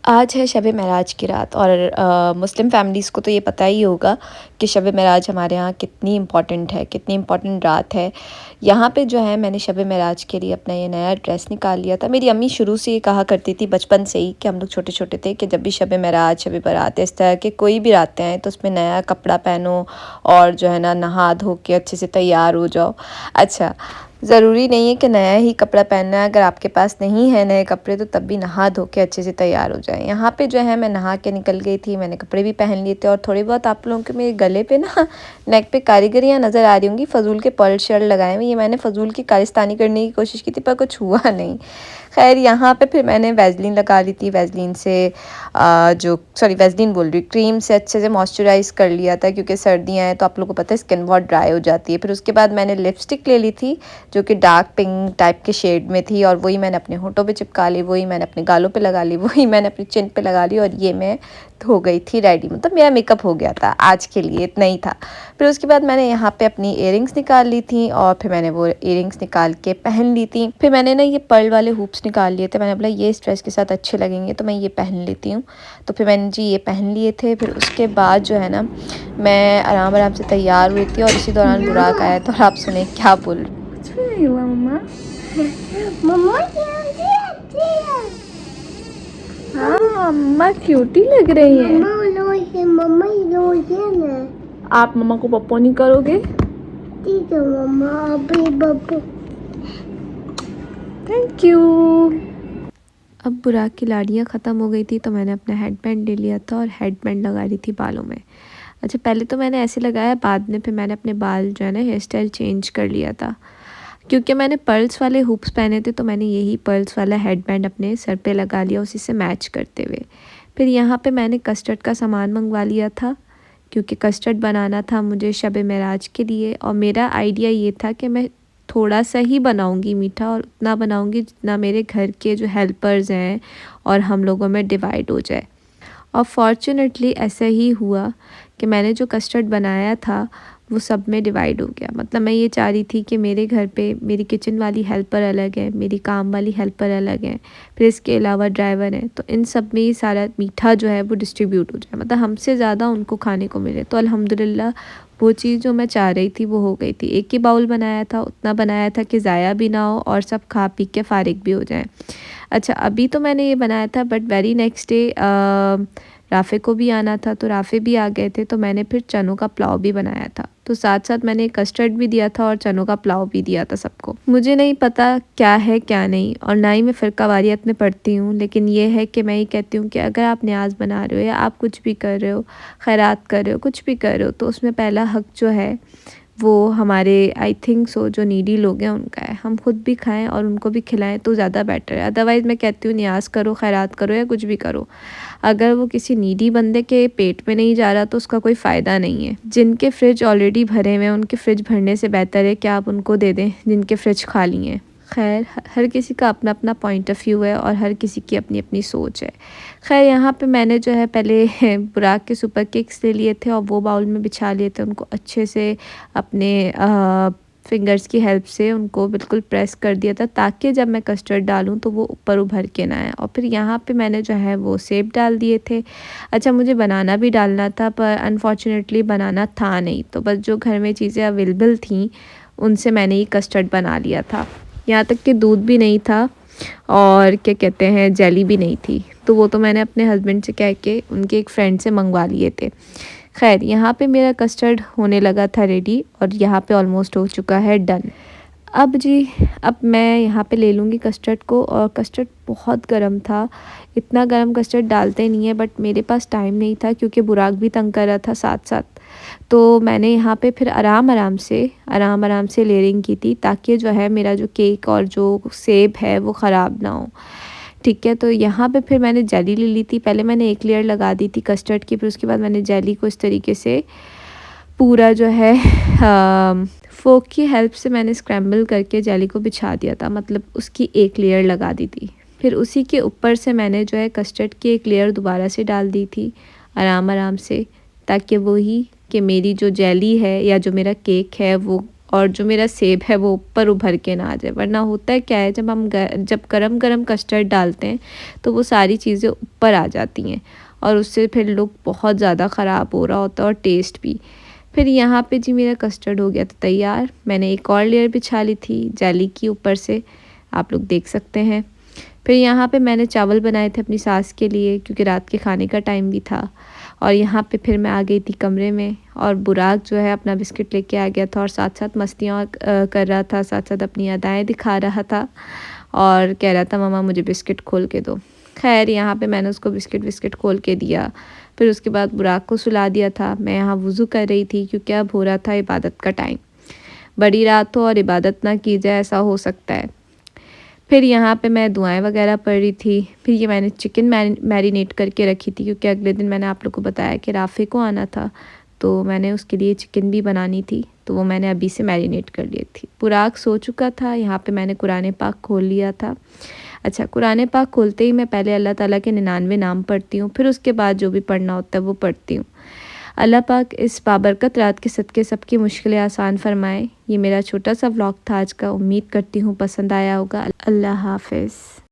आज है शब मेराज की रात और मुस्लिम फैमिलीज़ को तो ये पता ही होगा कि शब मेराज हमारे यहाँ कितनी इम्पॉर्टेंट है, कितनी इम्पॉर्टेंट रात है। यहाँ पे जो है मैंने शब मेराज के लिए अपना ये नया ड्रेस निकाल लिया था। मेरी अम्मी शुरू से ये कहा करती थी बचपन से ही कि हम लोग छोटे-छोटे थे कि जब भी शब मेराज, शब बारात इस तरह के कोई भी रातें आएँ तो उसमें नया कपड़ा पहनो और जो है ना नहा धो के अच्छे से तैयार हो जाओ। अच्छा, ज़रूरी नहीं है कि नया ही कपड़ा पहनना है, अगर आपके पास नहीं है नए कपड़े तो तब भी नहा धो के अच्छे से तैयार हो जाएँ। यहाँ पे जो है मैं नहा के निकल गई थी, मैंने कपड़े भी पहन लिए थे और थोड़ी बहुत आप लोगों के मेरे गले पे ना नेक पे कारीगरियाँ नज़र आ रही होंगी, फ़ज़ूल के पर्ल शर्ल लगाए हुए। ये मैंने फ़ज़ूल की कारस्तानी करने की कोशिश की थी पर कुछ हुआ नहीं। ख़ैर यहाँ पे फिर मैंने वैसलीन लगा ली थी, वैसलीन से वैसलीन बोल रही हूँ, क्रीम से अच्छे से मॉइस्चराइज़ कर लिया था क्योंकि सर्दियाँ हैं तो आप लोगों को पता है स्किन बहुत ड्राई हो जाती है। फिर उसके बाद मैंने लिपस्टिक ले ली थी जो कि डार्क पिंक टाइप के शेड में थी और वही मैंने अपने होठों पे चिपका ली, वही मैंने अपने गालों पे लगा ली, वही मैंने अपनी चिन पे लगा ली और ये मैं हो गई थी रेडी। मतलब मेरा मेकअप हो गया था आज के लिए, इतना ही था। फिर उसके बाद मैंने यहाँ पे अपनी इयररिंग्स निकाल ली थी और फिर मैंने वो इयररिंग्स निकाल के पहन ली थी। फिर मैंने ना ये पर्ल वाले हुप्स निकाल लिए थे, मैंने बोला ये इस ड्रेस के साथ अच्छे लगेंगे तो मैं ये पहन लेती हूँ। तो फिर मैंने जी ये पहन लिए थे। फिर उसके बाद जो है ना मैं आराम आराम से तैयार हुई थी और इसी दौरान बुराक आया था और आप सुने क्या बोल कुछ भी नहीं हुआ मम्मा। मम्मा कैसी अच्छी है। हाँ मम्मा क्यूटी लग रही है। मम्मा ना आप मम्मा को पप्पो नहीं करोगे? ठीक है मम्मा, अभी पप्पो। Thank you. अब बुराक की लाड़ियाँ ख़त्म हो गई थी तो मैंने अपना हेडबैंड ले लिया था और हेडबैंड लगा रही थी बालों में। अच्छा, पहले तो मैंने ऐसे लगाया, बाद में फिर मैंने अपने बाल जो है ना हेयर स्टाइल चेंज कर लिया था क्योंकि मैंने पर्ल्स वाले हुप्स पहने थे तो मैंने यही पर्ल्स वाला हेडबैंड अपने सर पे लगा लिया उसी से मैच करते हुए। फिर यहाँ पे मैंने कस्टर्ड का सामान मंगवा लिया था क्योंकि कस्टर्ड बनाना था मुझे शब मेराज के लिए और मेरा आइडिया ये था कि मैं थोड़ा सा ही बनाऊंगी मीठा और उतना बनाऊंगी जितना मेरे घर के जो हेल्पर्स हैं और हम लोगों में डिवाइड हो जाए। और फॉर्चुनेटली ऐसा ही हुआ कि मैंने जो कस्टर्ड बनाया था वो सब में डिवाइड हो गया। मतलब मैं ये चाह रही थी कि मेरे घर पे मेरी किचन वाली हेल्पर अलग है, मेरी काम वाली हेल्पर अलग है, फिर इसके अलावा ड्राइवर है, तो इन सब में ही सारा मीठा जो है वो डिस्ट्रीब्यूट हो जाए, मतलब हमसे ज़्यादा उनको खाने को मिले। तो अल्हम्दुलिल्लाह वो चीज़ जो मैं चाह रही थी वो हो गई थी। एक ही बाउल बनाया था, उतना बनाया था कि ज़ाया भी ना हो और सब खा पी के फ़ारिग भी हो जाएं। अच्छा, अभी तो मैंने ये बनाया था but very next day Rafe को भी आना था तो राफ़े भी आ गए थे तो मैंने फिर चनों का पुलाव भी बनाया था। तो साथ साथ मैंने कस्टर्ड भी दिया था और चनों का पुलाव भी दिया था सबको। मुझे नहीं पता क्या है क्या नहीं और ना ही मैं फ़िरका वारियत में पढ़ती हूँ, लेकिन ये है कि मैं ये कहती हूँ कि अगर आप न्याज़ बना रहे हो या आप कुछ भी कर रहे हो, खैरात कर रहे हो, कुछ भी कर रहे हो, तो उसमें पहला हक़ जो है वो हमारे आई थिंक सो जो नीडी लोग हैं उनका है। हम खुद भी खाएं और उनको भी खिलाएं तो ज़्यादा बेटर है। अदरवाइज़ मैं कहती हूँ न्याज़ करो, खैरात करो या कुछ भी करो, अगर वो किसी नीडी बंदे के पेट में नहीं जा रहा तो उसका कोई फ़ायदा नहीं है। जिनके फ्रिज ऑलरेडी भरे हुए हैं उनके फ्रिज भरने से बेहतर है कि आप उनको दे दें जिनके फ्रिज खाली हैं। खैर, हर किसी का अपना अपना पॉइंट ऑफ व्यू है और हर किसी की अपनी अपनी सोच है। खैर, यहाँ पे मैंने जो है पहले बुराक के सुपर केक्स ले लिए थे और वो बाउल में बिछा लिए थे, उनको अच्छे से अपने फिंगर्स की हेल्प से उनको बिल्कुल प्रेस कर दिया था ताकि जब मैं कस्टर्ड डालूं तो वो ऊपर उभर के ना आए। और फिर यहाँ पे मैंने जो है वो सेब डाल दिए थे। अच्छा, मुझे बनाना भी डालना था पर अनफॉर्चुनेटली बनाना था नहीं, तो बस जो घर में चीज़ें अवेलेबल थी उनसे मैंने ये कस्टर्ड बना लिया था। यहाँ तक कि दूध भी नहीं था और क्या कहते हैं जेली भी नहीं थी, तो वो तो मैंने अपने हस्बैंड से कह के उनके एक फ्रेंड से मंगवा लिए थे। खैर, यहाँ पे मेरा कस्टर्ड होने लगा था रेडी और यहाँ पे ऑलमोस्ट हो चुका है डन। अब मैं यहाँ पे ले लूँगी कस्टर्ड को और कस्टर्ड बहुत गर्म था। इतना गर्म कस्टर्ड डालते नहीं है बट मेरे पास टाइम नहीं था क्योंकि बुराक भी तंग कर रहा था साथ साथ, तो मैंने यहाँ पे फिर आराम आराम से लेयरिंग की थी ताकि जो है मेरा जो केक और जो सेब है वो ख़राब ना हो। ठीक है, तो यहाँ पे फिर मैंने जेली ले ली थी। पहले मैंने एक लेयर लगा दी थी कस्टर्ड की, फिर उसके बाद मैंने जेली को इस तरीके से पूरा जो है फोक की हेल्प से मैंने स्क्रैम्बल करके जेली को बिछा दिया था, मतलब उसकी एक लेयर लगा दी थी। फिर उसी के ऊपर से मैंने जो है कस्टर्ड की एक लेयर दोबारा से डाल दी थी आराम आराम से, ताकि वही कि मेरी जो जेली है या जो मेरा केक है वो और जो मेरा सेब है वो ऊपर उभर के ना आ जाए। वरना होता है क्या है, जब गरम गरम कस्टर्ड डालते हैं तो वो सारी चीज़ें ऊपर आ जाती हैं और उससे फिर लुक बहुत ज़्यादा ख़राब हो रहा होता है और टेस्ट भी। फिर यहाँ पे जी मेरा कस्टर्ड हो गया था तैयार। मैंने एक और लेयर बिछा ली थी जेली की ऊपर से, आप लोग देख सकते हैं। फिर यहाँ पे मैंने चावल बनाए थे अपनी सास के लिए, क्योंकि रात के खाने का टाइम भी था। और यहाँ पे फिर मैं आ गई थी कमरे में, और बुराक जो है अपना बिस्किट लेके आ गया था और साथ साथ मस्तियाँ कर रहा था, साथ साथ अपनी अदाएँ दिखा रहा था और कह रहा था मम्मा मुझे बिस्किट खोल के दो। खैर यहाँ पे मैंने उसको बिस्किट खोल के दिया। फिर उसके बाद बुराक को सुला दिया था। मैं यहाँ वज़ू कर रही थी, क्योंकि अब हो रहा था इबादत का टाइम। बड़ी रात हो और इबादत ना की जाए, ऐसा हो सकता है। फिर यहाँ पे मैं दुआएं वगैरह पढ़ रही थी। फिर ये मैंने चिकन मैरिनेट करके रखी थी, क्योंकि अगले दिन मैंने आप लोग को बताया कि राफ़े को आना था, तो मैंने उसके लिए चिकन भी बनानी थी, तो वो मैंने अभी से मैरिनेट कर ली थी। बुराक सो चुका था। यहाँ पे मैंने कुरान पाक खोल लिया था। अच्छा, कुरान पाक खोलते ही मैं पहले अल्लाह ताला के 99 नाम पढ़ती हूँ, फिर उसके बाद जो भी पढ़ना होता है वो पढ़ती हूँ। अल्लाह पाक इस बाबरकत रात के सदक़े सबकी मुश्किलें आसान फ़रमाए। ये मेरा छोटा सा व्लॉग था आज का। उम्मीद करती हूँ पसंद आया होगा। अल्लाह हाफ़िज़।